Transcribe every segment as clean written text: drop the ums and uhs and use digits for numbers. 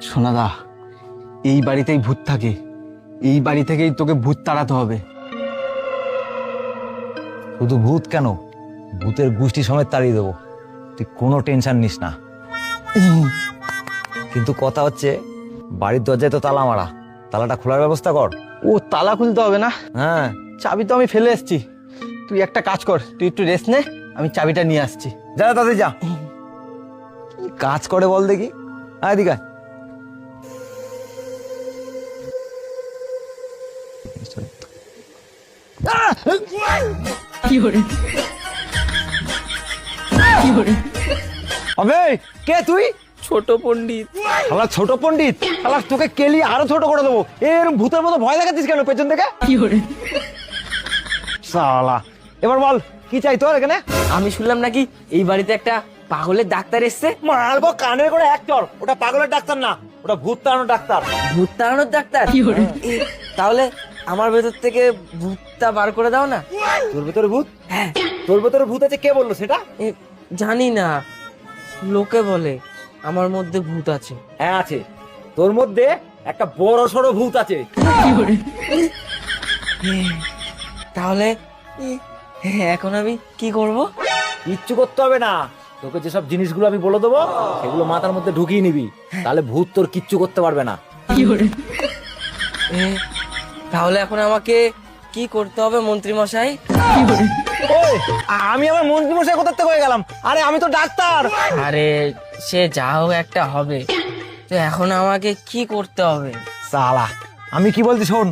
সোনাদা, এই বাড়িতেই ভূত থাকে, এই বাড়ি থেকেই তোকে ভূত তাড়াতে হবে। শুধু ভূত কেন, ভূতের গোষ্ঠী সমেত তাড়িয়ে দেবো, তুই কোনো টেনশন নিস না। কিন্তু কথা হচ্ছে, বাড়ির দরজায় তো তালা মারা, তালাটা খোলার ব্যবস্থা কর। ও, তালা খুলতে হবে না? হ্যাঁ, চাবি তো আমি ফেলে এসেছি। তুই একটা কাজ কর, তুই একটু রেস্ট নে, আমি চাবিটা নিয়ে আসছি। যা তাদের যা। কি কাজ করে বল দেখি। এদিকে আয়। আবে, কে তুই? ছোট পণ্ডিত। শালা ছোট পণ্ডিত, শালা তোকে কেলি আরো ছোট করে দেবো। এরকম ভূতের মতো ভয় দেখাচ্ছিস কেন পেছন থেকে? শালা, এবার বল কি চাই তোর এখানে? আমি শুনলাম নাকি এই বাড়িতে একটা পাগলের ডাক্তার এসছে। মারবো কানের করে এক চড়। ওটা পাগলের ডাক্তার না, ওটা ভূত তাড়ানোর ডাক্তার। ভূত তাড়ানোর ডাক্তার? এ, তাহলে আমার ভেতর থেকে ভূতটা বার করে দাও না। তোর ভেতরে ভূত? হ্যাঁ। তোর ভেতরে ভূত আছে, কে বললো সেটা? এ, জানি না, লোকে বলে আমার মধ্যে ভূত আছে। হ্যাঁ আছে, তোর মধ্যে একটা বড় সড়ো ভূত আছে। তাহলে এখন আমি কি করব? কিচ্ছু করতে হবে না, তোকে যেসব জিনিসগুলো আমি বলে দেবো সেগুলো মাথার মধ্যে ঢুকিয়ে নিবি, তাহলে ভূত তোর কিচ্ছু করতে পারবে না। এ, তাহলে এখন আমাকে কি করতে হবে মন্ত্রী মশাই? ওই, আমি আমার মন্ত্রী মশাই কোথা থেকে হয়ে গেলাম? আরে আমি তো ডাক্তার। আরে সে যা হোক একটা হবে, তো এখন আমাকে কি করতে হবে? সালা, আমি কি বলছি শোন,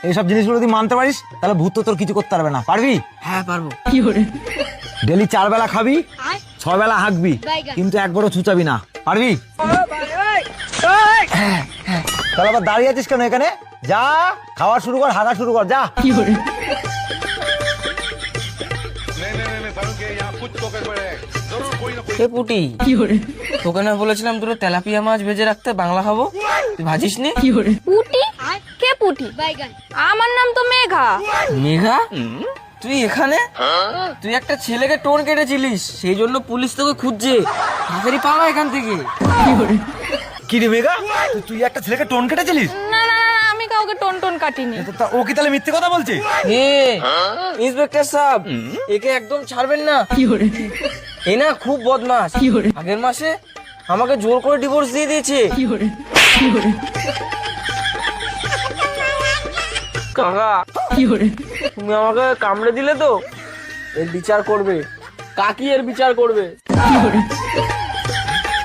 এইসব জিনিসগুলো যদি মানতে পারিস তাহলে ভূত তো তোর কিছু করতে পারবে না। পারবি? হ্যাঁ পারবো। ডেলি 4 বেলা খাবি, 6 বেলা হাঁকবি, কিন্তু একবারও চুচাবি না। পারবি? তাহলে আবার দাঁড়িয়ে আছিস কেন এখানে? যা, খাওয়া শুরু কর, হাগা শুরু কর, যা। এ পুটি, তোকে না বলেছিলাম দুটো তেলাপিয়া মাছ ভেজে রাখতে, বাংলা খাবো, তুই ভাজিস নি? পুটি? কে পুটি? আমার নাম তো মেঘা। মেঘা, তুই এখানে? তুই একটা ছেলেকে টোন কেটেছিলিস, সেই জন্য পুলিশ তোকে খুঁজছে, তাড়াতাড়ি পালা এখান থেকে। কি রে মেঘা, তুই একটা ছেলেকে টোন কেটেছিলিস? না না না, আমি কাউকে টোন টোন কাটিনি। ও কি তাহলে মিথ্যে কথা বলছে? ইন্সপেক্টর সাহেব, একে একদম ছাড়বেন না। এই না খুব বদমাশ, আগের মাসে আমাকে জোর করে ডিভোর্স দিয়ে দিয়েছে। কাকা, তুমি আমাকে কামড়ে দিলে তো, এর বিচার করবে, কাকি এর বিচার করবে।